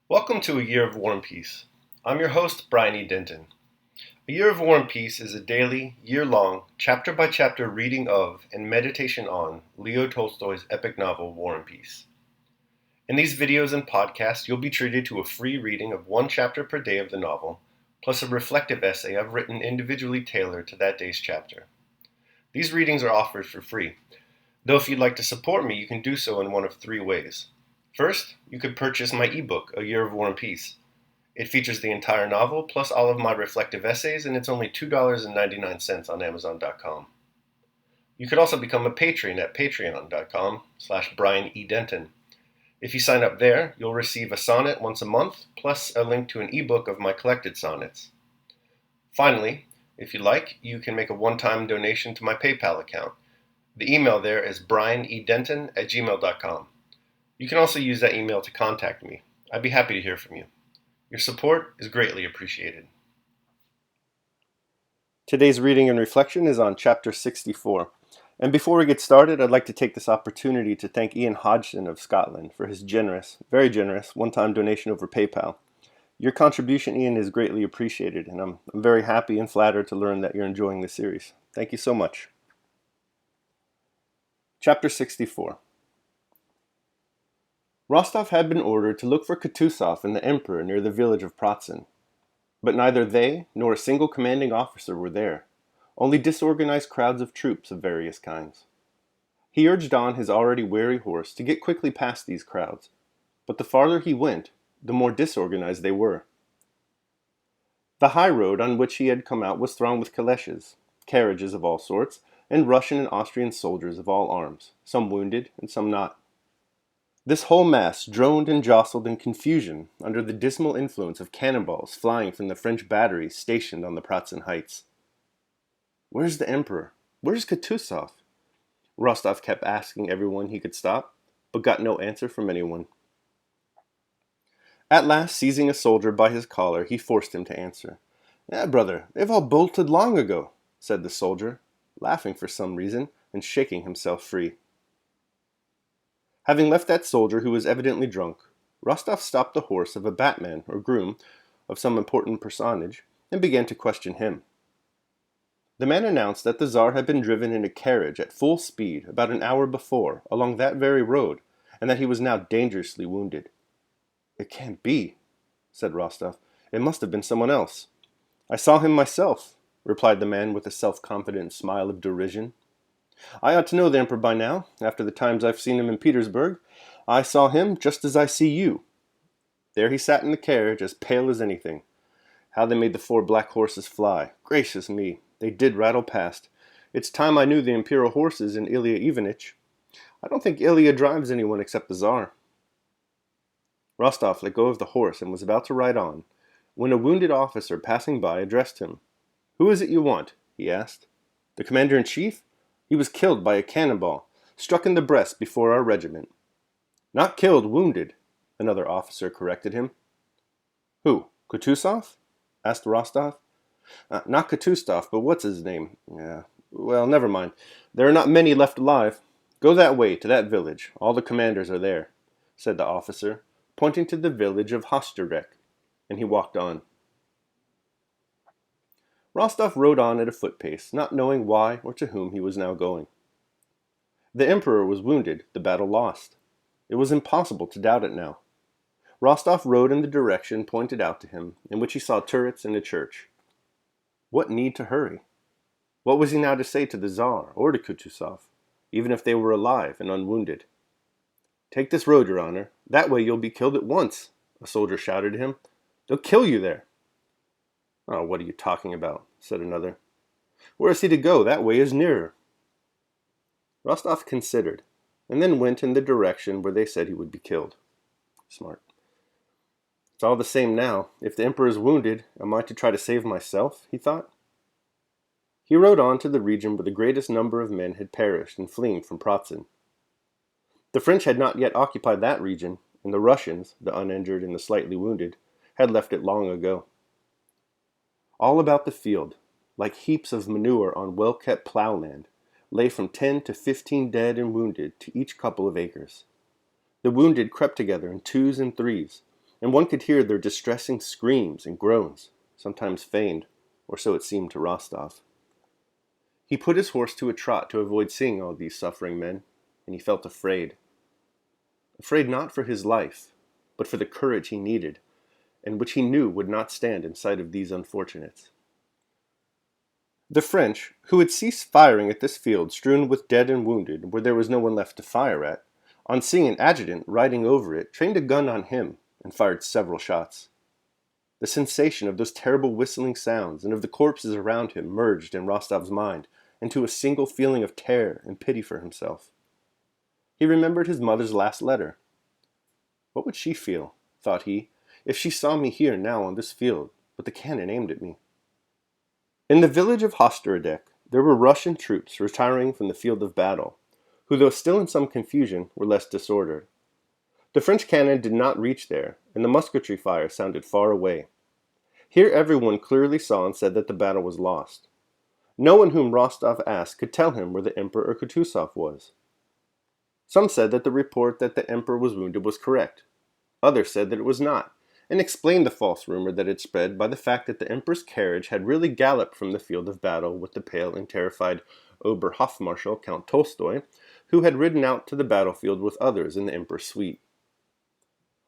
Welcome to A Year of War and Peace. I'm your host, Brian E. Denton. A Year of War and Peace is a daily, year-long, chapter-by-chapter reading of and meditation on Leo Tolstoy's epic novel, War and Peace. In these videos and podcasts, you'll be treated to a free reading of one chapter per day of the novel, plus a reflective essay I've written individually tailored to that day's chapter. These readings are offered for free, though if you'd like to support me, you can do so in one of three ways. First, you could purchase my ebook, A Year of War and Peace. It features the entire novel, plus all of my reflective essays, and it's only $2.99 on Amazon.com. You could also become a patron at patreon.com/Brian E. Denton. If you sign up there, you'll receive a sonnet once a month, plus a link to an ebook of my collected sonnets. Finally, if you like, you can make a one-time donation to my PayPal account. The email there is brianedenton@gmail.com. You can also use that email to contact me. I'd be happy to hear from you. Your support is greatly appreciated. Today's reading and reflection is on Chapter 64. And before we get started, I'd like to take this opportunity to thank Ian Hodgson of Scotland for his generous, very generous, one-time donation over PayPal. Your contribution, Ian, is greatly appreciated, and I'm very happy and flattered to learn that you're enjoying the series. Thank you so much. Chapter 64. Rostov had been ordered to look for Kutuzov and the Emperor near the village of Pratzen. But neither they nor a single commanding officer were there, only disorganized crowds of troops of various kinds. He urged on his already weary horse to get quickly past these crowds, but the farther he went, the more disorganized they were. The high road on which he had come out was thronged with calèches, carriages of all sorts, and Russian and Austrian soldiers of all arms, some wounded and some not. This whole mass droned and jostled in confusion under the dismal influence of cannonballs flying from the French batteries stationed on the Pratzen heights. "Where's the Emperor? Where's Kutuzov?" Rostov kept asking everyone he could stop, but got no answer from anyone. At last, seizing a soldier by his collar, he forced him to answer. Brother, they've all bolted long ago," said the soldier, laughing for some reason and shaking himself free. Having left that soldier who was evidently drunk, Rostov stopped the horse of a batman or groom of some important personage and began to question him. The man announced that the Tsar had been driven in a carriage at full speed about an hour before along that very road, and that he was now dangerously wounded. "It can't be," said Rostov. "It must have been someone else." "I saw him myself," replied the man with a self-confident smile of derision. "I ought to know the Emperor by now, after the times I've seen him in Petersburg. I saw him just as I see you. There he sat in the carriage, as pale as anything. How they made the 4 black horses fly! Gracious me, they did rattle past. It's time I knew the imperial horses in Ilya Ivanitch. I don't think Ilya drives anyone except the Tsar." Rostov let go of the horse and was about to ride on, when a wounded officer passing by addressed him. "Who is it you want?" he asked. "The commander-in-chief? He was killed by a cannonball, struck in the breast before our regiment." "Not killed, wounded," another officer corrected him. "Who, Kutuzov?" asked Rostov. "Not Kutuzov, but what's his name? Well, never mind. There are not many left alive. Go that way, to that village. All the commanders are there," said the officer, pointing to the village of Hosterek, and he walked on. Rostov rode on at a foot-pace, not knowing why or to whom he was now going. The Emperor was wounded, the battle lost. It was impossible to doubt it now. Rostov rode in the direction pointed out to him, in which he saw turrets and a church. What need to hurry? What was he now to say to the Tsar or to Kutuzov, even if they were alive and unwounded? "Take this road, your honor. That way you'll be killed at once," a soldier shouted to him. "They'll kill you there." "Oh, what are you talking about?" said another. "Where is he to go? That way is nearer." Rostov considered, and then went in the direction where they said he would be killed. Smart. "It's all the same now. If the Emperor is wounded, am I to try to save myself?" he thought. He rode on to the region where the greatest number of men had perished in fleeing from Pratzen. The French had not yet occupied that region, and the Russians, the uninjured and the slightly wounded, had left it long ago. All about the field, like heaps of manure on well-kept plowland, lay from 10 to 15 dead and wounded to each couple of acres. The wounded crept together in twos and threes, and one could hear their distressing screams and groans, sometimes feigned, or so it seemed to Rostov. He put his horse to a trot to avoid seeing all these suffering men, and he felt afraid. Afraid not for his life, but for the courage he needed, and which he knew would not stand in sight of these unfortunates. The French, who had ceased firing at this field strewn with dead and wounded where there was no one left to fire at, on seeing an adjutant riding over it, trained a gun on him and fired several shots. The sensation of those terrible whistling sounds and of the corpses around him merged in Rostov's mind into a single feeling of terror and pity for himself. He remembered his mother's last letter. What would she feel, thought he, if she saw me here now on this field, with the cannon aimed at me? In the village of Hostorodek, there were Russian troops retiring from the field of battle, who, though still in some confusion, were less disordered. The French cannon did not reach there, and the musketry fire sounded far away. Here everyone clearly saw and said that the battle was lost. No one whom Rostov asked could tell him where the Emperor or Kutuzov was. Some said that the report that the Emperor was wounded was correct. Others said that it was not, and explained the false rumor that had spread by the fact that the Emperor's carriage had really galloped from the field of battle with the pale and terrified Oberhofmarschall Count Tolstoy, who had ridden out to the battlefield with others in the Emperor's suite.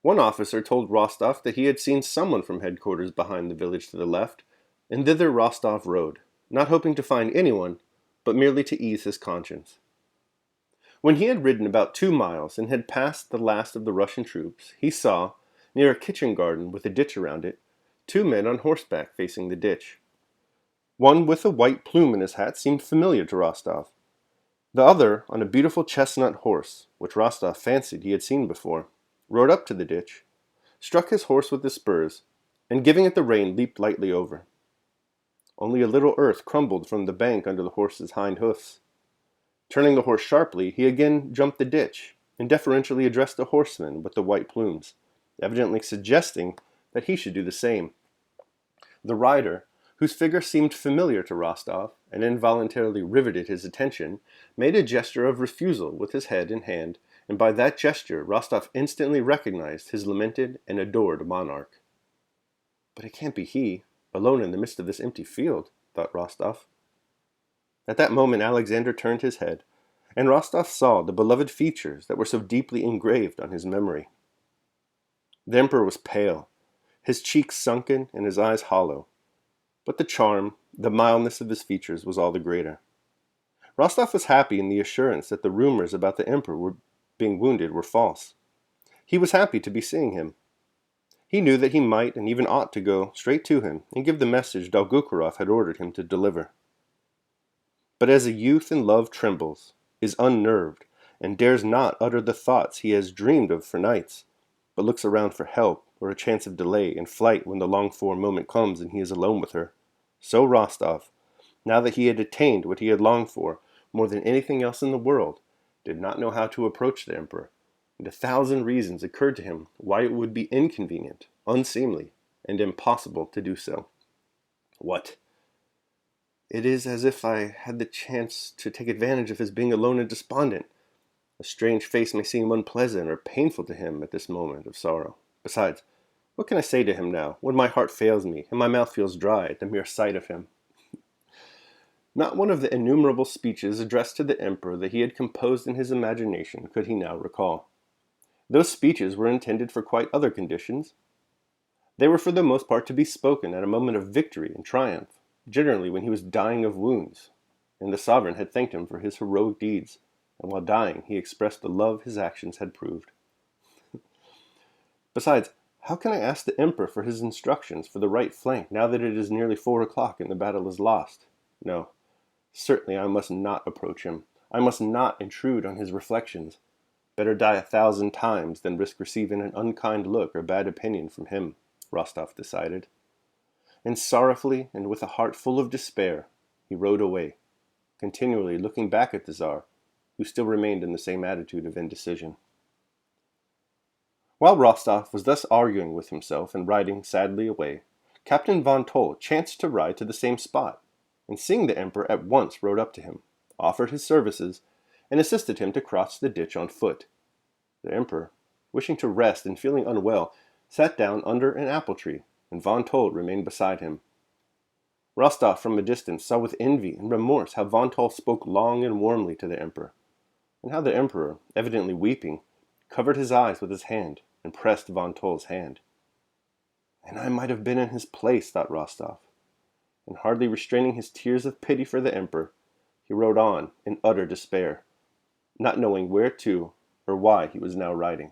One officer told Rostov that he had seen someone from headquarters behind the village to the left, and thither Rostov rode, not hoping to find anyone, but merely to ease his conscience. When he had ridden about 2 miles and had passed the last of the Russian troops, he saw, near a kitchen garden with a ditch around it, 2 men on horseback facing the ditch. One with a white plume in his hat seemed familiar to Rostov. The other, on a beautiful chestnut horse, which Rostov fancied he had seen before, rode up to the ditch, struck his horse with the spurs, and giving it the rein leaped lightly over. Only a little earth crumbled from the bank under the horse's hind hoofs. Turning the horse sharply, he again jumped the ditch, and deferentially addressed the horseman with the white plumes, evidently suggesting that he should do the same. The rider, whose figure seemed familiar to Rostov, and involuntarily riveted his attention, made a gesture of refusal with his head and hand, and by that gesture Rostov instantly recognized his lamented and adored monarch. But it can't be he, alone in the midst of this empty field, thought Rostov. At that moment Alexander turned his head, and Rostov saw the beloved features that were so deeply engraved on his memory. The Emperor was pale, his cheeks sunken and his eyes hollow, but the charm, the mildness of his features was all the greater. Rostov was happy in the assurance that the rumors about the Emperor being wounded were false. He was happy to be seeing him. He knew that he might and even ought to go straight to him and give the message Dolgorukov had ordered him to deliver. But as a youth in love trembles, is unnerved, and dares not utter the thoughts he has dreamed of for nights, but looks around for help or a chance of delay and flight when the longed-for moment comes and he is alone with her, so Rostov, now that he had attained what he had longed for more than anything else in the world, did not know how to approach the Emperor, and 1,000 reasons occurred to him why it would be inconvenient, unseemly, and impossible to do so. What? It is as if I had the chance to take advantage of his being alone and despondent. A strange face may seem unpleasant or painful to him at this moment of sorrow. Besides, what can I say to him now, when my heart fails me and my mouth feels dry at the mere sight of him? Not one of the innumerable speeches addressed to the Emperor that he had composed in his imagination could he now recall. Those speeches were intended for quite other conditions. They were for the most part to be spoken at a moment of victory and triumph, generally when he was dying of wounds, and the sovereign had thanked him for his heroic deeds, and while dying he expressed the love his actions had proved. Besides, how can I ask the Emperor for his instructions for the right flank now that it is nearly 4 o'clock and the battle is lost? No, certainly I must not approach him. I must not intrude on his reflections. Better die 1,000 times than risk receiving an unkind look or bad opinion from him, Rostov decided. And sorrowfully and with a heart full of despair, he rode away, continually looking back at the Tsar, who still remained in the same attitude of indecision. While Rostov was thus arguing with himself and riding sadly away, Captain von Toll chanced to ride to the same spot, and seeing the Emperor at once rode up to him, offered his services, and assisted him to cross the ditch on foot. The Emperor, wishing to rest and feeling unwell, sat down under an apple tree, and Von Toll remained beside him. Rostov from a distance saw with envy and remorse how Von Toll spoke long and warmly to the Emperor, and how the Emperor, evidently weeping, covered his eyes with his hand and pressed Von Toll's hand. And I might have been in his place, thought Rostov, and hardly restraining his tears of pity for the Emperor, he rode on in utter despair, not knowing where to or why he was now riding.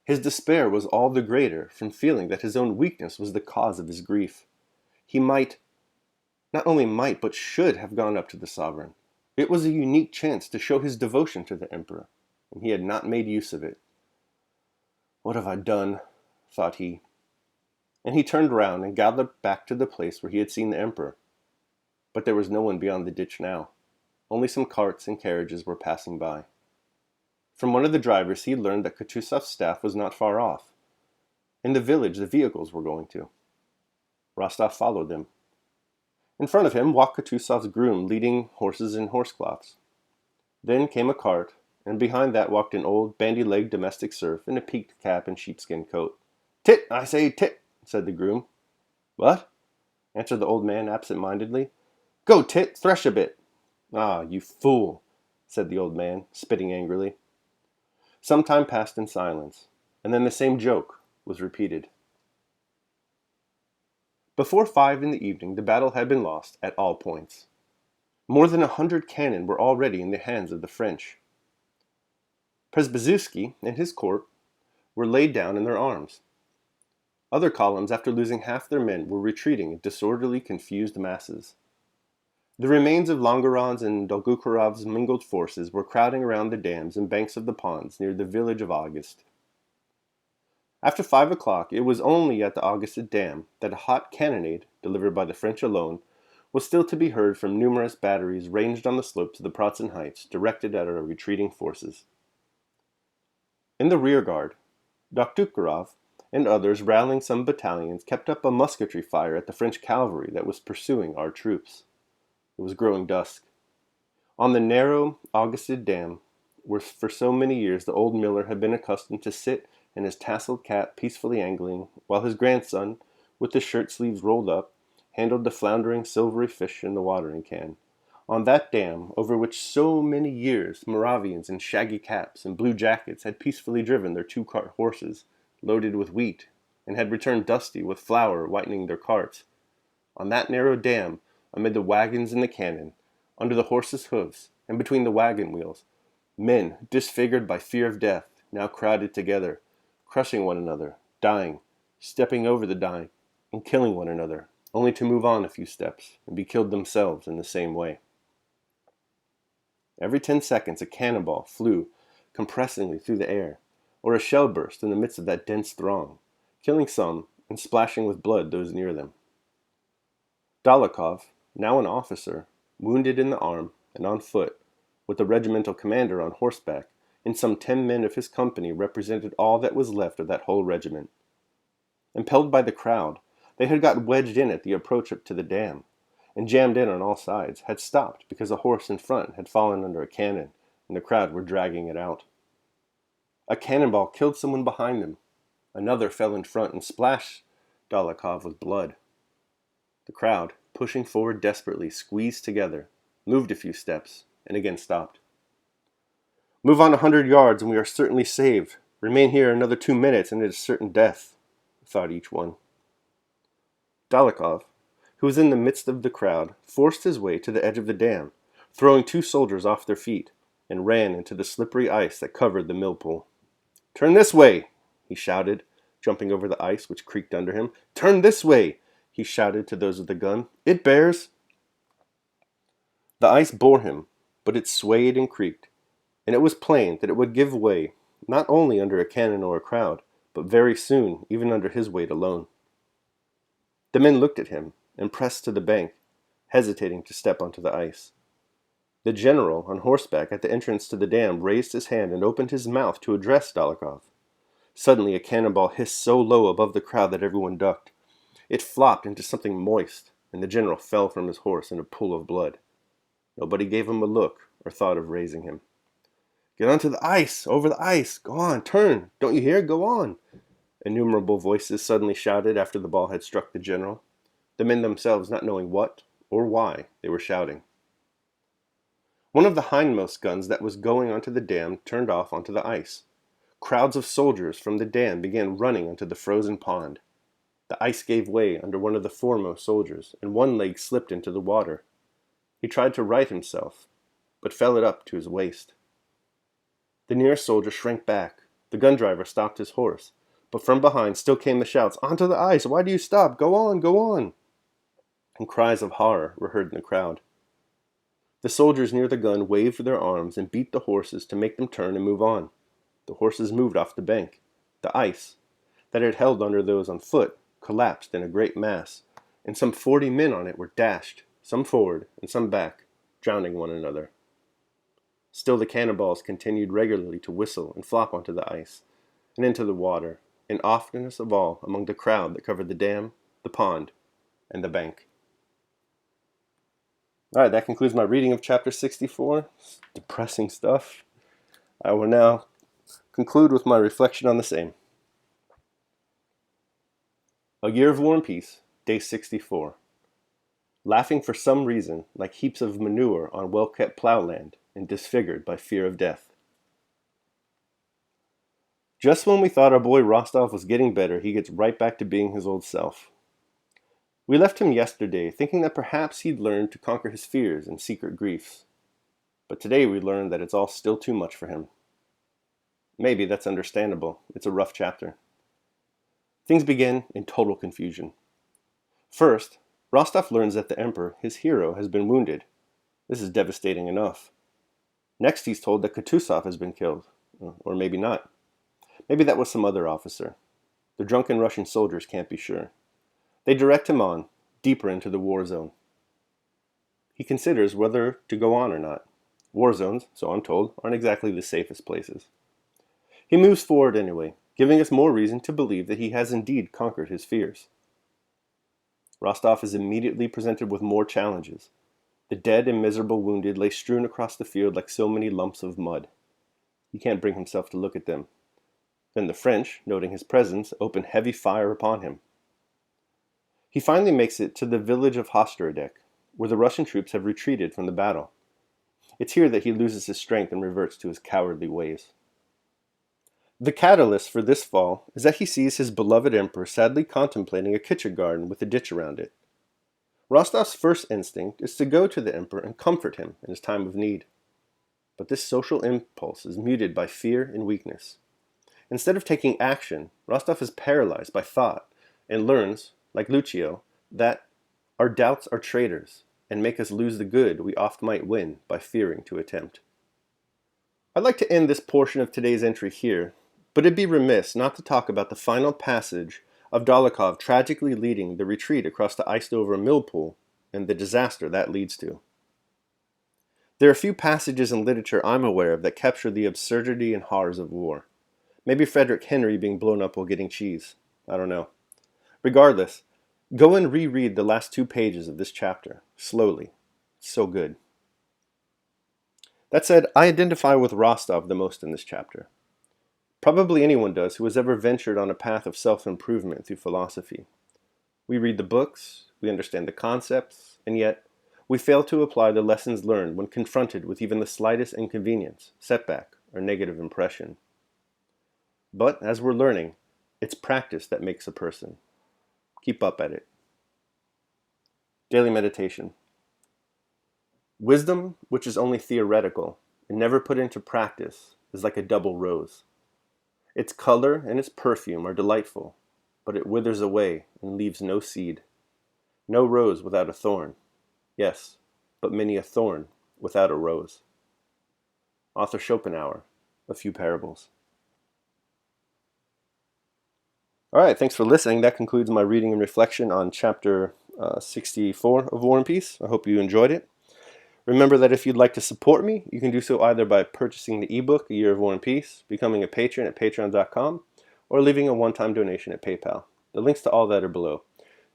His despair was all the greater from feeling that his own weakness was the cause of his grief. He not only might, but should have gone up to the sovereign. It was a unique chance to show his devotion to the Emperor, and he had not made use of it. What have I done? Thought he. And he turned round and galloped back to the place where he had seen the Emperor. But there was no one beyond the ditch now. Only some carts and carriages were passing by. From one of the drivers he learned that Kutuzov's staff was not far off. In the village the vehicles were going to. Rostov followed them. In front of him walked Kutuzov's groom leading horses in horsecloths. Then came a cart, and behind that walked an old, bandy-legged domestic serf in a peaked cap and sheepskin coat. "Tit, I say, tit," said the groom. "What?" answered the old man absent-mindedly. "Go, tit, thresh a bit." "Ah, you fool," said the old man, spitting angrily. Some time passed in silence, and then the same joke was repeated. Before 5 in the evening the battle had been lost at all points. More than 100 cannon were already in the hands of the French. Przebyszywski and his corps were laid down in their arms. Other columns, after losing half their men, were retreating in disorderly, confused masses. The remains of Longeron's and Dolgorukov's mingled forces were crowding around the dams and banks of the ponds near the village of August. After 5 o'clock, it was only at the Augusted Dam that a hot cannonade, delivered by the French alone, was still to be heard from numerous batteries ranged on the slopes of the Pratzen Heights, directed at our retreating forces. In the rear guard, Dokhtúrov and others, rallying some battalions, kept up a musketry fire at the French cavalry that was pursuing our troops. It was growing dusk. On the narrow Augusted Dam, where for so many years the old miller had been accustomed to sit in his tasseled cap peacefully angling, while his grandson, with the shirt sleeves rolled up, handled the floundering silvery fish in the watering can. On that dam, over which so many years Moravians in shaggy caps and blue jackets had peacefully driven their 2-cart horses, loaded with wheat, and had returned dusty with flour whitening their carts. On that narrow dam, amid the wagons and the cannon, under the horses' hoofs, and between the wagon wheels, men, disfigured by fear of death, now crowded together, crushing one another, dying, stepping over the dying, and killing one another, only to move on a few steps and be killed themselves in the same way. Every 10 seconds a cannonball flew compressingly through the air, or a shell burst in the midst of that dense throng, killing some and splashing with blood those near them. Dólokhov, now an officer, wounded in the arm and on foot, with the regimental commander on horseback, and some 10 men of his company represented all that was left of that whole regiment. Impelled by the crowd, they had got wedged in at the approach to the dam, and jammed in on all sides, had stopped because a horse in front had fallen under a cannon, and the crowd were dragging it out. A cannonball killed someone behind them. Another fell in front and splashed Dólokhov with blood. The crowd, pushing forward desperately, squeezed together, moved a few steps, and again stopped. "Move on 100 yards and we are certainly saved. Remain here another 2 minutes and it is certain death," thought each one. Dólokhov, who was in the midst of the crowd, forced his way to the edge of the dam, throwing 2 soldiers off their feet, and ran into the slippery ice that covered the millpool. "Turn this way!" he shouted, jumping over the ice which creaked under him. "Turn this way!" he shouted to those with the gun. "It bears!" The ice bore him, but it swayed and creaked, and it was plain that it would give way, not only under a cannon or a crowd, but very soon even under his weight alone. The men looked at him and pressed to the bank, hesitating to step onto the ice. The general, on horseback at the entrance to the dam, raised his hand and opened his mouth to address Dólokhov. Suddenly a cannonball hissed so low above the crowd that everyone ducked. It flopped into something moist, and the general fell from his horse in a pool of blood. Nobody gave him a look or thought of raising him. Get onto the ice! Over the ice! Go on, turn! Don't you hear? Go on! Innumerable voices suddenly shouted after the ball had struck the general, the men themselves not knowing what or why they were shouting. One of the hindmost guns that was going onto the dam turned off onto the ice. Crowds of soldiers from the dam began running onto the frozen pond. The ice gave way under one of the foremost soldiers, and one leg slipped into the water. He tried to right himself, but fell it up to his waist. The nearest soldier shrank back. The gun driver stopped his horse, but from behind still came the shouts, "Onto the ice! Why do you stop? Go on, go on!" And cries of horror were heard in the crowd. The soldiers near the gun waved their arms and beat the horses to make them turn and move on. The horses moved off the bank. The ice, that had held under those on foot, collapsed in a great mass, and some 40 men on it were dashed, some forward and some back, drowning one another. Still the cannonballs continued regularly to whistle and flop onto the ice, and into the water, and oftenest of all among the crowd that covered the dam, the pond, and the bank. All right, that concludes my reading of chapter 64. It's depressing stuff. I will now conclude with my reflection on the same. A Year of War and Peace, day 64. Laughing for some reason like heaps of manure on well-kept plowland and disfigured by fear of death. Just when we thought our boy Rostov was getting better, he gets right back to being his old self. We left him yesterday thinking that perhaps he'd learned to conquer his fears and secret griefs. But today we learned that it's all still too much for him. Maybe that's understandable. It's a rough chapter. Things begin in total confusion. First, Rostov learns that the Emperor, his hero, has been wounded. This is devastating enough. Next, he's told that Kutuzov has been killed. Or maybe not. Maybe that was some other officer. The drunken Russian soldiers can't be sure. They direct him on, deeper into the war zone. He considers whether to go on or not. War zones, so I'm told, aren't exactly the safest places. He moves forward anyway, giving us more reason to believe that he has indeed conquered his fears. Rostov is immediately presented with more challenges. The dead and miserable wounded lay strewn across the field like so many lumps of mud. He can't bring himself to look at them. Then the French, noting his presence, open heavy fire upon him. He finally makes it to the village of Hostorodek, where the Russian troops have retreated from the battle. It's here that he loses his strength and reverts to his cowardly ways. The catalyst for this fall is that he sees his beloved emperor sadly contemplating a kitchen garden with a ditch around it. Rostov's first instinct is to go to the emperor and comfort him in his time of need. But this social impulse is muted by fear and weakness. Instead of taking action, Rostov is paralyzed by thought and learns, like Lucio, that our doubts are traitors and make us lose the good we oft might win by fearing to attempt. I'd like to end this portion of today's entry here, but it'd be remiss not to talk about the final passage of Dolokhov tragically leading the retreat across the iced-over mill pool and the disaster that leads to. There are few passages in literature I'm aware of that capture the absurdity and horrors of war. Maybe Frederick Henry being blown up while getting cheese. I don't know. Regardless, go and reread the last 2 pages of this chapter, slowly. It's so good. That said, I identify with Rostov the most in this chapter. Probably anyone does who has ever ventured on a path of self-improvement through philosophy. We read the books, we understand the concepts, and yet we fail to apply the lessons learned when confronted with even the slightest inconvenience, setback, or negative impression. But as we're learning, it's practice that makes a person. Keep up at it. Daily meditation. Wisdom, which is only theoretical and never put into practice, is like a double rose. Its color and its perfume are delightful, but it withers away and leaves no seed. No rose without a thorn. Yes, but many a thorn without a rose. Author Schopenhauer, A Few Parables. All right, thanks for listening. That concludes my reading and reflection on chapter 64 of War and Peace. I hope you enjoyed it. Remember that if you'd like to support me, you can do so either by purchasing the ebook, A Year of War and Peace, becoming a patron at patreon.com, or leaving a one-time donation at PayPal. The links to all that are below.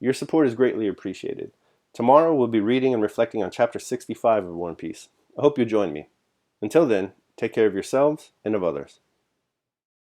Your support is greatly appreciated. Tomorrow we'll be reading and reflecting on chapter 65 of War and Peace. I hope you join me. Until then, Take care of yourselves and of others.